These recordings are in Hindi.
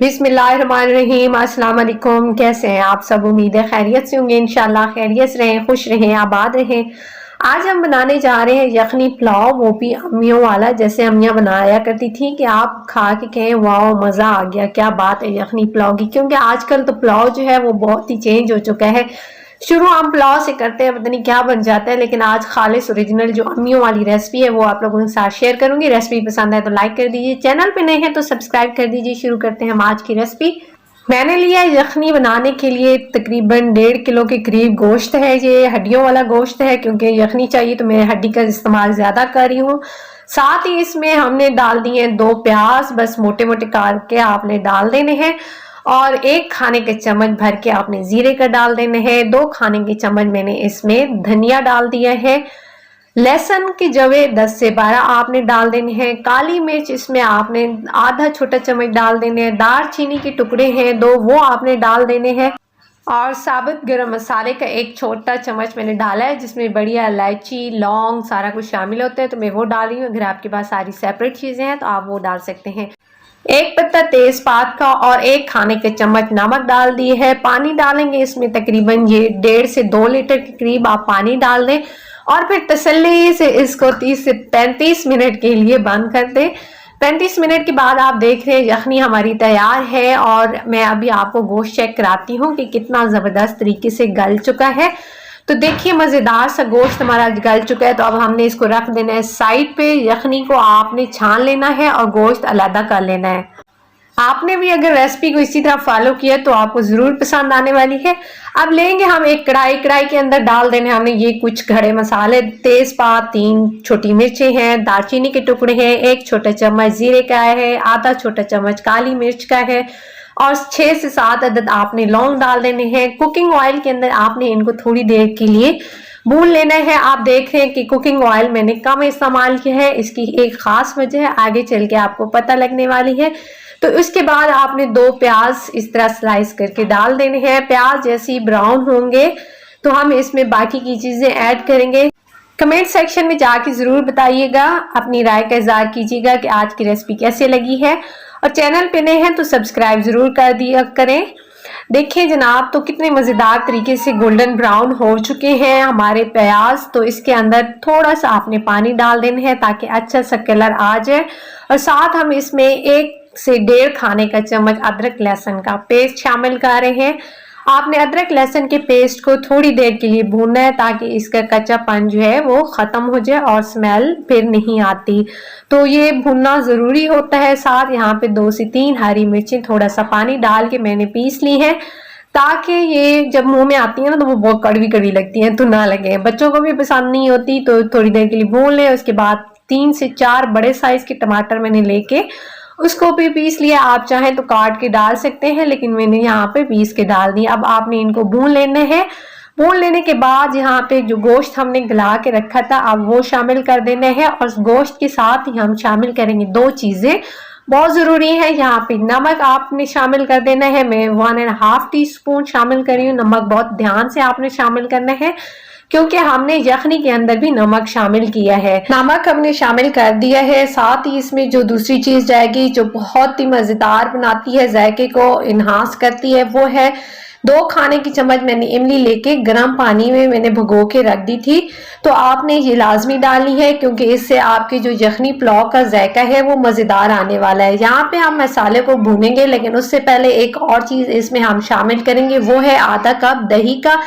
बिस्मिल्लाहिर्रहमानिर्रहीम। अस्सलाम वालेकुम। कैसे हैं आप सब? उम्मीद है खैरियत से होंगे। इंशाल्लाह खैरियत रहें, खुश रहें, आबाद रहें। आज हम बनाने जा रहे हैं यखनी पुलाव, वो भी अम्मियों वाला, जैसे अम्मियाँ बनाया करती थी कि आप खा के कहें वाह मज़ा आ गया, क्या बात है यखनी पुलाव की। क्योंकि आजकल तो पुलाव जो है वो बहुत ही चेंज हो चुका है। शुरू हम पुलाव से करते हैं, पता नहीं क्या बन जाता है, लेकिन आज खालिस ओरिजिनल जो अम्मियों वाली रेसिपी है वो आप लोगों के साथ शेयर करूंगी। रेसिपी पसंद है तो लाइक कर दीजिए, चैनल पे नए हैं तो सब्सक्राइब कर दीजिए। शुरू करते हैं हम आज की रेसिपी। मैंने लिया यखनी बनाने के लिए तकरीबन 1.5 किलो के करीब गोश्त है। ये हड्डियों वाला गोश्त है, क्योंकि यखनी चाहिए तो मैं हड्डी का इस्तेमाल ज्यादा कर रही हूँ। साथ ही इसमें हमने डाल दिए 2 प्याज, बस मोटे मोटे काट के आपने डाल देने हैं। और 1 खाने के चम्मच भर के आपने जीरे का डाल देने हैं। 2 खाने के चम्मच मैंने इसमें धनिया डाल दिया है। लहसुन के जवे 10 से 12 आपने डाल देने हैं। काली मिर्च इसमें आपने आधा छोटा चम्मच डाल देने हैं। दालचीनी के टुकड़े हैं 2, वो आपने डाल देने हैं। और साबुत गरम मसाले का 1 छोटा चम्मच मैंने डाला है, जिसमें बढ़िया इलायची लौंग सारा कुछ शामिल होता है, तो मैं वो डाल रही हूँ। अगर आपके पास सारी सेपरेट चीज़ें हैं तो आप वो डाल सकते हैं। 1 पत्ता तेजपात का और 1 खाने के चम्मच नमक डाल दिए है। पानी डालेंगे इसमें तकरीबन ये 1.5 से 2 लीटर के करीब आप पानी डाल दें। और फिर तसल्ली से इसको 30 से 35 मिनट के लिए बंद कर दें। 35 मिनट के बाद आप देख रहे हैं यखनी हमारी तैयार है। और मैं अभी आपको गोश्त चेक कराती हूँ कि कितना ज़बरदस्त तरीके से गल चुका है। तो देखिए मज़ेदार सा गोश्त हमारा गल चुका है। तो अब हमने इसको रख देना है साइड पे। यखनी को आपने छान लेना है और गोश्त अलग कर लेना है। आपने भी अगर रेसिपी को इसी तरह फॉलो किया तो आपको ज़रूर पसंद आने वाली है। अब लेंगे हम एक कढ़ाई के अंदर डाल देने हमने ये कुछ खड़े मसाले, तेज़पात, 3 छोटी मिर्चें हैं, दालचीनी के टुकड़े हैं, 1 छोटा चम्मच जीरे का है, आधा छोटा चम्मच काली मिर्च का है और 6 से 7 अदद आपने लौंग डाल देने हैं। कुकिंग ऑयल के अंदर आपने इनको थोड़ी देर के लिए भून लेना है। आप देख रहे हैं कि कुकिंग ऑयल मैंने कम इस्तेमाल किया है, इसकी एक खास वजह है, आगे चल के आपको पता लगने वाली है। तो उसके बाद आपने 2 प्याज इस तरह स्लाइस करके डाल देने हैं। प्याज जैसे ही ब्राउन होंगे तो हम इसमें बाकी की चीजें ऐड करेंगे। कमेंट सेक्शन में जाके जरूर बताइएगा, अपनी राय का इज़हार कीजिएगा कि आज की रेसिपी कैसे लगी है। और चैनल पे नए हैं तो सब्सक्राइब जरूर कर दिया करें। देखिए जनाब, तो कितने मज़ेदार तरीके से गोल्डन ब्राउन हो चुके हैं हमारे प्याज। तो इसके अंदर थोड़ा सा आपने पानी डाल देना है ताकि अच्छा सा कलर आ जाए। और साथ हम इसमें 1 से 1.5 खाने का चम्मच अदरक लहसुन का पेस्ट शामिल कर रहे हैं। आपने अदरक लहसुन के पेस्ट को थोड़ी देर के लिए भूनना है ताकि इसका कच्चापन जो है वो ख़त्म हो जाए और स्मेल फिर नहीं आती। तो ये भूनना ज़रूरी होता है। साथ यहाँ पे 2 से 3 हरी मिर्चें थोड़ा सा पानी डाल के मैंने पीस ली हैं, ताकि ये जब मुंह में आती है ना तो वो बहुत कड़वी कड़वी लगती हैं, तो ना लगे। बच्चों को भी पसंद नहीं होती, तो थोड़ी देर के लिए भून लें। उसके बाद 3 से 4 बड़े साइज के टमाटर मैंने लेके उसको भी पीस लिया। आप चाहें तो काट के डाल सकते हैं, लेकिन मैंने यहाँ पे पीस के डाल दिया। अब आपने इनको भून लेना है। भून लेने के बाद यहाँ पे जो गोश्त हमने गला के रखा था अब वो शामिल कर देना है। और गोश्त के साथ ही हम शामिल करेंगे 2 चीजें बहुत जरूरी है। यहाँ पे नमक आपने शामिल कर देना है। मैं 1.5 टीस्पून शामिल कर रही हूँ। नमक बहुत ध्यान से आपने शामिल करना है, क्योंकि हमने यखनी के अंदर भी नमक शामिल किया है। नमक हमने शामिल कर दिया है। साथ ही इसमें जो दूसरी चीज जाएगी जो बहुत ही मजेदार बनाती है, जायके को इन्हांस करती है, वो है 2 खाने की चम्मच मैंने इमली लेके गर्म पानी में मैंने भिगो के रख दी थी। तो आपने ये लाजमी डालनी है, क्योंकि इससे आपके जो यखनी पुलाव का जायका है वो मज़ेदार आने वाला है। यहाँ पे हम मसाले को भूनेंगे, लेकिन उससे पहले एक और चीज़ इसमें हम शामिल करेंगे, वो है आधा कप दही का।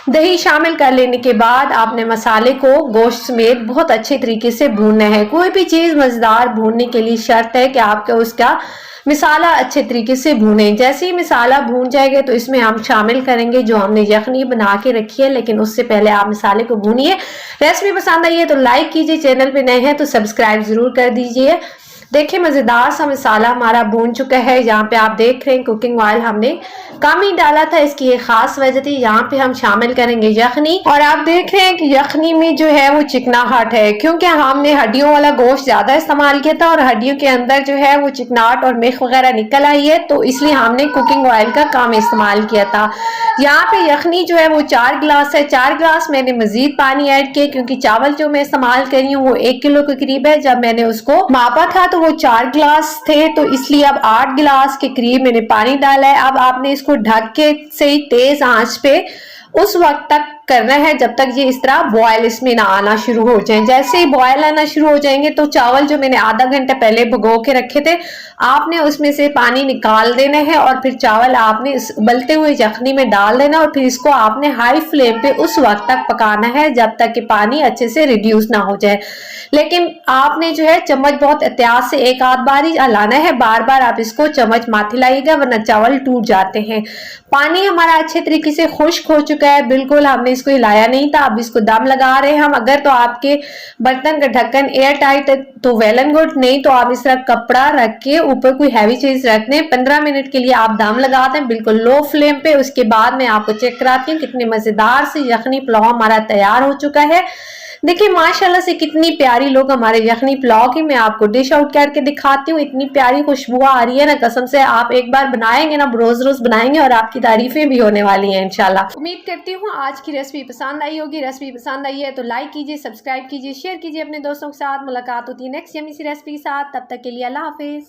दही शामिल कर लेने के बाद आपने मसाले को गोश्त समेत बहुत अच्छे तरीके से भूनना है। कोई भी चीज़ मज़ेदार भूनने के लिए शर्त है कि आपका उसका मसाला अच्छे तरीके से भूने। जैसे ही मसाला भून जाएगा तो इसमें हम शामिल करेंगे जो हमने यखनी बना के रखी है, लेकिन उससे पहले आप मसाले को भूनिए। रेसिपी पसंद आई है तो लाइक कीजिए, चैनल पे नए हैं तो सब्सक्राइब जरूर कर दीजिए। देखिए मज़ेदार सा मसाला हमारा भून चुका है। यहाँ पे आप देख रहे हैं कुकिंग ऑयल हमने कम ही डाला था, इसकी एक खास वजह थी। यहाँ पे हम शामिल करेंगे यखनी। और आप देख रहे हैं कि यखनी में जो है वो चिकनाहट है, क्योंकि हमने हड्डियों वाला गोश्त ज्यादा इस्तेमाल किया था और हड्डियों के अंदर जो है वो चिकनाहट और मिख वगैरह निकल आई है, तो इसलिए हमने कुकिंग ऑयल का कम इस्तेमाल किया था। यहाँ पे यखनी जो है वो 4 गिलास है। 4 गिलास मैंने मजीद पानी ऐड किया, क्योंकि चावल जो मैं इस्तेमाल कर रही हूँ वो 1 किलो के करीब है। जब मैंने उसको मापा था तो तो वो 4 गिलास थे, तो इसलिए अब 8 गिलास के करीब मैंने पानी डाला है। अब आपने इसको ढक के से तेज आंच पे उस वक्त तक करना है जब तक ये इस तरह बॉयल इसमें ना आना शुरू हो जाए। जैसे ही बॉयल आना शुरू हो जाएंगे तो चावल जो मैंने आधा घंटा पहले भिगो के रखे थे, आपने उसमें से पानी निकाल देना है और फिर चावल आपने इस उबलते हुए यखनी में डाल देना और फिर इसको आपने हाई फ्लेम पे उस वक्त तक पकाना है जब तक कि पानी अच्छे से रिड्यूस ना हो जाए। लेकिन आपने जो है चम्मच बहुत एहतियात से एक आध बार ही हलाना है, बार बार आप इसको चम्मच माथे लाइएगा वरना चावल टूट जाते हैं। पानी हमारा अच्छे तरीके से खुश्क हो चुका है, बिल्कुल हमने इसको हिलाया नहीं था। अब इसको दम लगा रहे हैं हम। अगर तो आपके बर्तन का ढक्कन एयर टाइट है तो वेल एंड गुड, नहीं तो आप इस तरह कपड़ा रख के ऊपर कोई हैवी चीज रख दें। 15 मिनट के लिए आप दम लगा दें बिल्कुल लो फ्लेम पे। उसके बाद मैं आपको चेक कराती हूँ कितने मजेदार से यखनी पुलाव हमारा तैयार हो चुका है। देखिए माशाल्लाह से कितनी प्यारी लोग हमारे यखनी पुलाव की मैं आपको डिश आउट करके दिखाती हूँ। इतनी प्यारी खुशबू आ रही है ना, कसम से आप एक बार बनाएंगे ना, रोज रोज बनाएंगे और आपकी तारीफें भी होने वाली हैं इंशाल्लाह। उम्मीद करती हूँ आज की रेसिपी पसंद आई होगी। रेसिपी पसंद आई है तो लाइक कीजिए, सब्सक्राइब कीजिए, शेयर कीजिए अपने दोस्तों के साथ। मुलाकात होती है नेक्स्ट यमी सी रेसिपी के साथ, तब तक के लिए अल्लाह हाफिज।